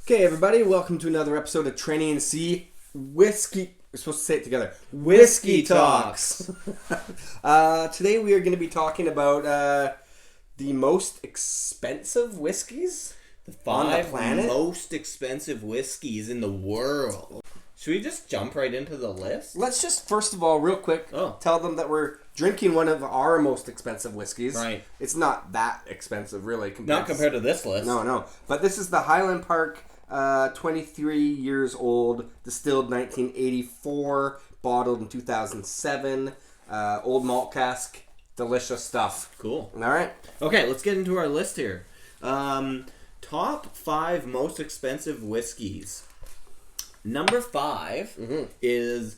Okay, everybody, welcome to another episode of Trenny and C Whiskey. We're supposed to say it together. Whiskey Talks. Today we are going to be talking about the most expensive whiskeys on the planet. Most expensive whiskeys in the world. Should we just jump right into the list? Let's just, first of all, real quick, tell them that we're drinking one of our most expensive whiskeys. Right. It's not that expensive, really. Not compared to this list. No. But this is the Highland Park, 23 years old, distilled 1984, bottled in 2007, old malt cask, delicious stuff. Cool. All right. Okay, let's get into our list here. Top 5 most expensive whiskeys. Number 5 is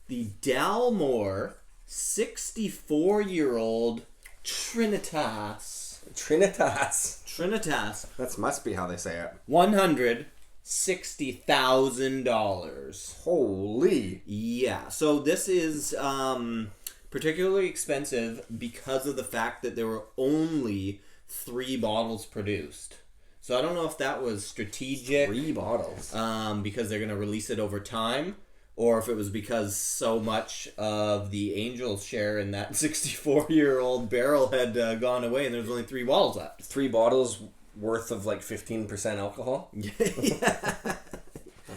the Dalmore 64-year-old Trinitas. That must be how they say it. $160,000. Holy. Yeah, so this is particularly expensive because of the fact that there were only 3 bottles produced. So I don't know if that was strategic. 3 bottles. Because they're going to release it over time, or if it was because so much of the Angel's share in that 64-year-old barrel had gone away and there's only 3 bottles left. 3 bottles worth of like 15% alcohol? Yeah.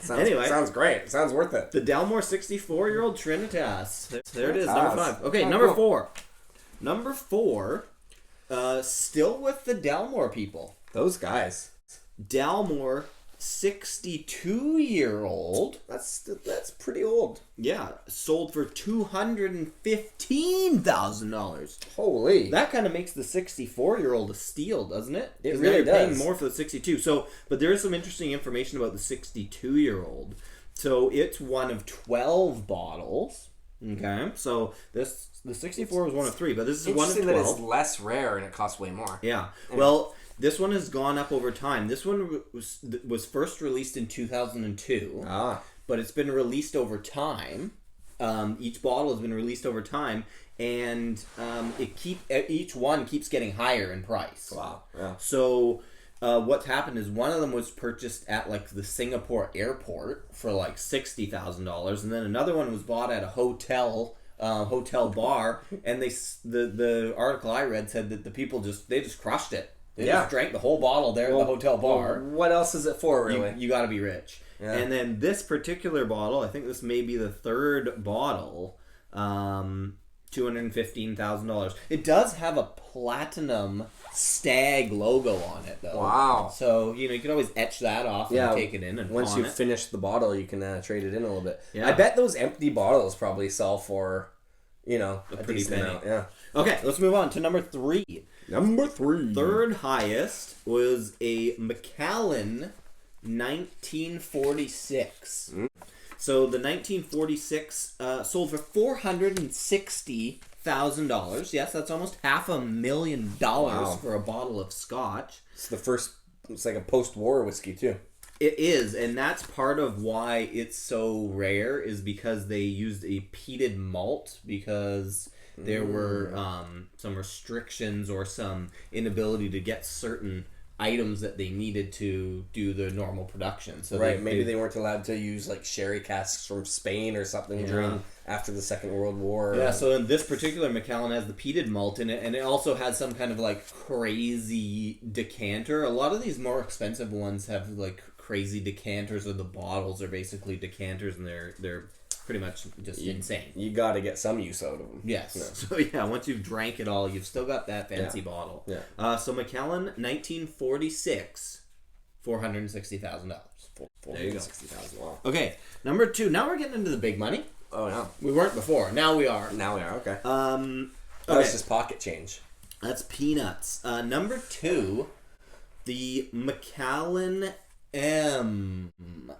Sounds great. It sounds worth it. The Dalmore 64-year-old Trinitas. There it is, number 5. Okay, oh, number cool. 4. Number 4, still with the Dalmore people. Those guys. Dalmore 62-year-old. That's pretty old. Yeah, sold for $215,000. Holy. That kind of makes the 64-year-old a steal, doesn't it? It really does. Paying more for the 62. But there is some interesting information about the 62-year-old. So it's one of 12 bottles. Okay, so the 64 was one of 3, but this is one of 12. Interesting that it's less rare and it costs way more. Yeah. Well, this one has gone up over time. This one was first released in 2002, but it's been released over time. Each bottle has been released over time, and each one keeps getting higher in price. Wow. Yeah. So what's happened is one of them was purchased at like the Singapore airport for like $60,000, and then another one was bought at a hotel bar, and the article I read said that the people just crushed it. They just drank the whole bottle there at the hotel bar. What else is it for, really? You got to be rich. Yeah. And then this particular bottle, I think this may be the 3rd bottle, $215,000. It does have a platinum stag logo on it, though. Wow. So, you can always etch that off and take it in and once you finish the bottle, you can trade it in a little bit. Yeah. I bet those empty bottles probably sell for, a pretty penny. amount. Yeah. Okay, let's move on to number 3. Number 3. 3rd highest was a Macallan 1946. So the 1946 sold for $460,000. Yes, that's almost $500,000 for a bottle of scotch. It's like a post-war whiskey too. It is, and that's part of why it's so rare, is because they used a peated malt, because there were some restrictions or some inability to get certain items that they needed to do the normal production. So maybe they weren't allowed to use like sherry casks from Spain or something after the Second World War. Yeah, so in this particular Macallan has the peated malt in it, and it also has some kind of like crazy decanter. A lot of these more expensive ones have like crazy decanters, or the bottles are basically decanters, and they're pretty much just insane. You got to get some use out of them. Yes. Yeah. So once you've drank it all, you've still got that fancy bottle. Yeah. So Macallan 1946, $460,000. There you go. $460,000. Wow. Okay, number 2. Now we're getting into the big money. Oh no. We weren't before. Now we are. Okay. That's just pocket change. That's peanuts. Number 2, the Macallan M,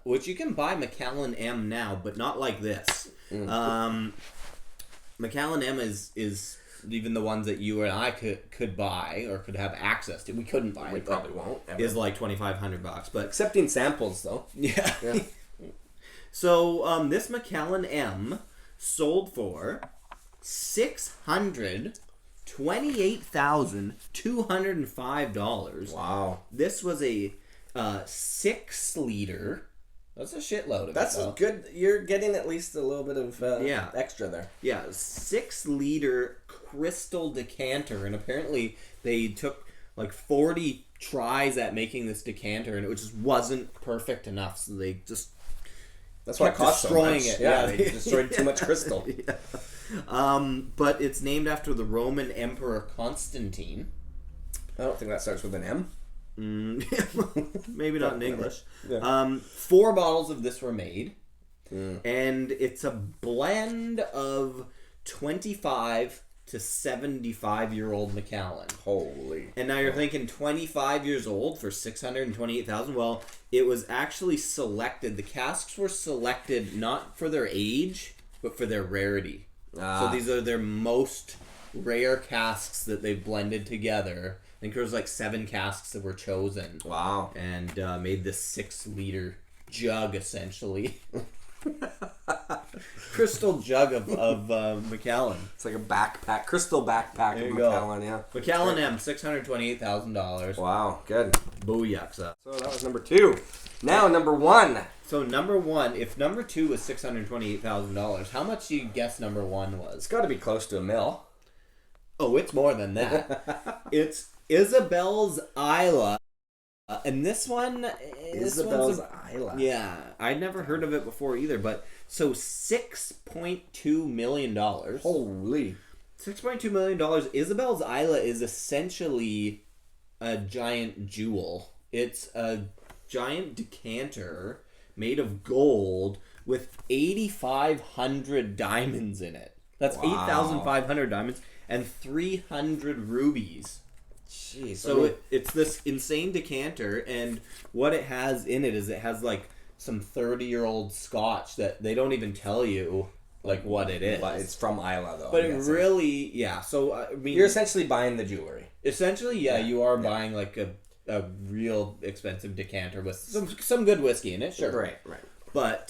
which you can buy Macallan M now, but not like this. Macallan M is even the ones that you and I could buy or could have access to. We couldn't buy. We probably won't. Ever. Is like $2,500, but except in samples though. Yeah. So this Macallan M sold for $628,205. Wow. This was a 6 liter. That's a shitload of That's it, good. You're getting at least a little bit of extra there. Yeah, 6 liter crystal decanter, and apparently they took like 40 tries at making this decanter, and it just wasn't perfect enough, so they just that's why it cost so much. It. Yeah, they destroyed too much crystal. Yeah. But it's named after the Roman Emperor Constantine. I don't think that starts with an M. Maybe not in English. Yeah. 4 bottles of this were made, and it's a blend of 25 to 75-year-old Macallan. Holy! And now you're thinking 25 years old for $628,000. Well, it was actually selected. The casks were selected not for their age, but for their rarity. So these are their most rare casks that they've blended together. I think there was like 7 casks that were chosen. Wow. And made this 6 liter jug, essentially. Crystal jug of Macallan. It's like a backpack, crystal backpack of Macallan, yeah. Macallan M, $628,000. Wow, good. Booyaksa. So that was number 2. Now number 1. So number 1, if number 2 was $628,000, how much do you guess number 1 was? It's got to be close to $1 million. Oh, it's more than that. It's Isabelle's Isla. And this one... Isabelle's Isla. Yeah, I'd never heard of it before either, but... So, $6.2 million. Holy. $6.2 million. Isabelle's Isla is essentially a giant jewel. It's a giant decanter made of gold with 8,500 diamonds in it. That's 8,500 diamonds and 300 rubies. Jeez. So it's this insane decanter, and what it has in it is it has like some 30-year-old scotch that they don't even tell you like what it is. But it's from Isla though. But it really, yeah. So I mean, you're essentially buying the jewelry. Essentially, yeah. You are buying like a real expensive decanter with some good whiskey in it. Sure. Right. But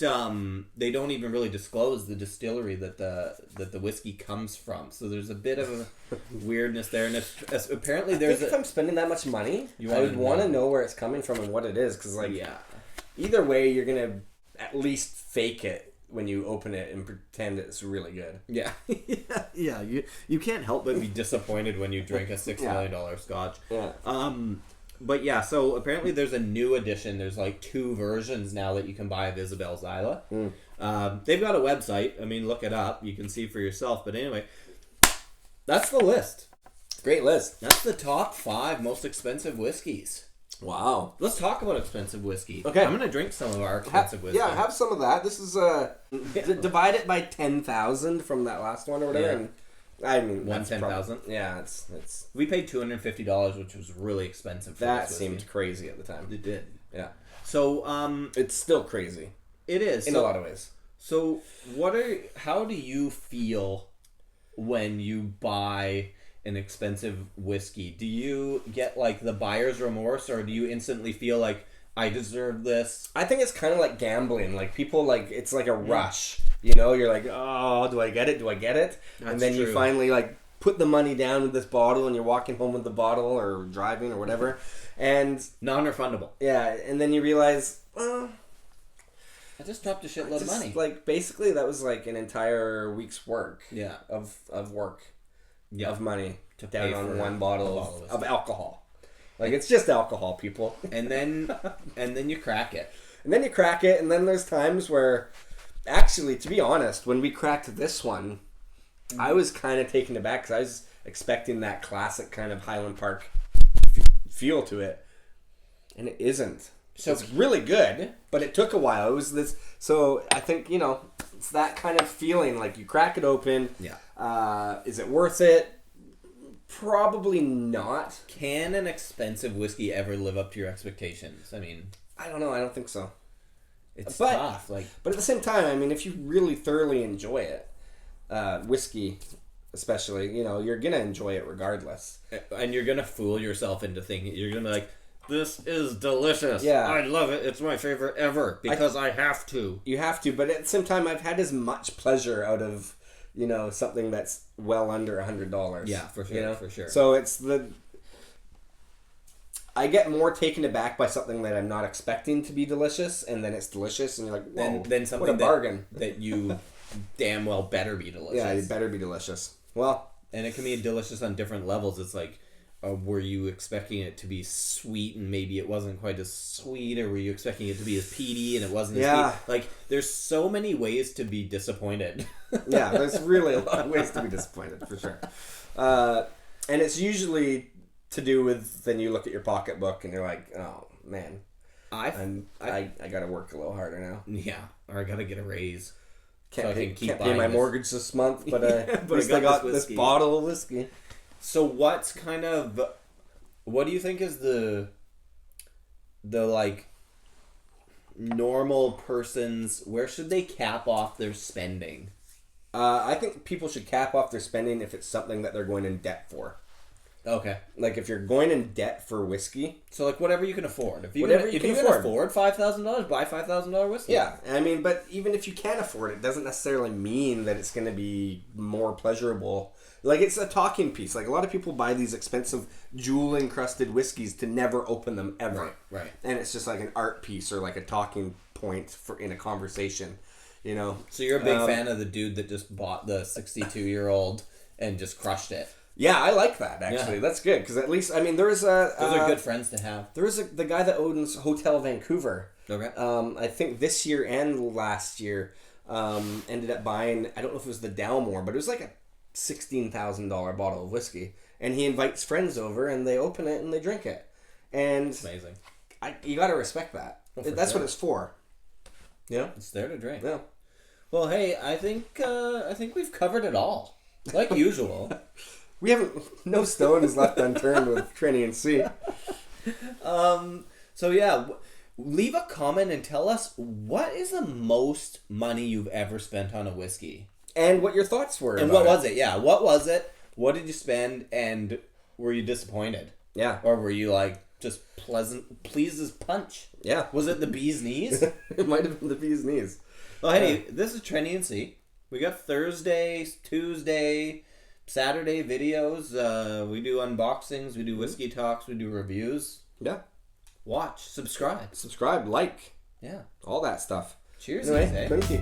they don't even really disclose the distillery that the whiskey comes from. So there's a bit of a weirdness there, and apparently there's. If I'm spending that much money, I would want to know where it's coming from and what it is, because either way, you're gonna at least fake it when you open it and pretend it's really good. Yeah, yeah. You can't help but be disappointed when you drink a $6 million scotch. Yeah. But yeah, so apparently there's a new edition. There's like 2 versions now that you can buy of Isabelle's Isla. They've got a website. I mean, look it up. You can see for yourself. But anyway, that's the list. Great list. That's the top 5 most expensive whiskeys. Wow. Let's talk about expensive whiskey. Okay. I'm going to drink some of our expensive whiskey. Yeah, have some of that. This is divide it by 10,000 from that last one or whatever. Yeah. And I mean, 10,000. Yeah, it's. We paid $250, which was really expensive for that this seemed crazy at the time. It did. Yeah. So it's still crazy. It is in a lot of ways. So how do you feel when you buy an expensive whiskey? Do you get like the buyer's remorse, or do you instantly feel like I deserve this? I think it's kind of like gambling. Like people it's like a rush. You know, you're like, oh, do I get it? Do I get it? That's and then true. you finally like put the money down with this bottle, and you're walking home with the bottle or driving or whatever, and non-refundable. Yeah, and then you realize, I just dropped a shitload of money. Like basically, that was like an entire week's work. Yeah, of work, of money to down pay on for one bottle of alcohol. Like it's just alcohol, people. And then you crack it. And then you crack it, and then there's times where. Actually, to be honest, when we cracked this one, I was kind of taken aback because I was expecting that classic kind of Highland Park feel to it, and it isn't. So it's really good, but it took a while. It was this. So I think it's that kind of feeling. Like you crack it open. Yeah. Is it worth it? Probably not. Can an expensive whiskey ever live up to your expectations? I mean, I don't know. I don't think so. It's tough. But at the same time, I mean, if you really thoroughly enjoy it, whiskey especially, you're going to enjoy it regardless. And you're going to fool yourself into thinking, you're going to be like, this is delicious. Yeah. I love it. It's my favorite ever because I have to. You have to, but at the same time, I've had as much pleasure out of, something that's well under $100. Yeah, for sure, for sure. So it's I get more taken aback by something that I'm not expecting to be delicious, and then it's delicious, and you're like, whoa, then something what a bargain. that you damn well better be delicious. Yeah, it better be delicious. Well, and it can be delicious on different levels. It's like, were you expecting it to be sweet and maybe it wasn't quite as sweet, or were you expecting it to be as peaty and it wasn't as peaty? Like, there's so many ways to be disappointed. Yeah, there's really a lot of ways to be disappointed, for sure. And it's usually to do with, then you look at your pocketbook and you're like, oh, man, I got to work a little harder now. Yeah, or I got to get a raise. Can't pay my mortgage this month, but, at least I got this bottle of whiskey. So what do you think is the like normal person's, where should they cap off their spending? I think people should cap off their spending if it's something that they're going in debt for. Okay. Like if you're going in debt for whiskey. So like whatever you can afford. If you can afford $5,000, buy $5,000 whiskey. Yeah. I mean, but even if you can't afford it, it doesn't necessarily mean that it's going to be more pleasurable. Like it's a talking piece. Like a lot of people buy these expensive jewel encrusted whiskeys to never open them ever. Right. And it's just like an art piece or like a talking point for in a conversation. You know. So you're a big fan of the dude that just bought the 62-year-old and just crushed it. Yeah, I like that, actually. Yeah. That's good, because at least, I mean, those are good friends to have. There is the guy that owns Hotel Vancouver. Okay. I think this year and last year ended up buying, I don't know if it was the Dalmore, but it was like a $16,000 bottle of whiskey. And he invites friends over, and they open it, and they drink it. And it's amazing. You got to respect that. Well, that's what it's for. Yeah, it's there to drink. Yeah. Well, hey, I think we've covered it all, like usual. We haven't. No stone is left unturned with Trinity and C. So yeah, leave a comment and tell us what is the most money you've ever spent on a whiskey, and what your thoughts were. And what was it? Yeah, what was it? What did you spend? And were you disappointed? Yeah, or were you like just pleased as punch? Yeah. Was it the bee's knees? It might have been the bee's knees. Well, hey, this is Trinity and C. We got Thursday, Tuesday, Saturday videos. We do unboxings, we do whiskey talks, we do reviews. Yeah. Watch, subscribe, like. Yeah. All that stuff. Cheers, anyway, thank you.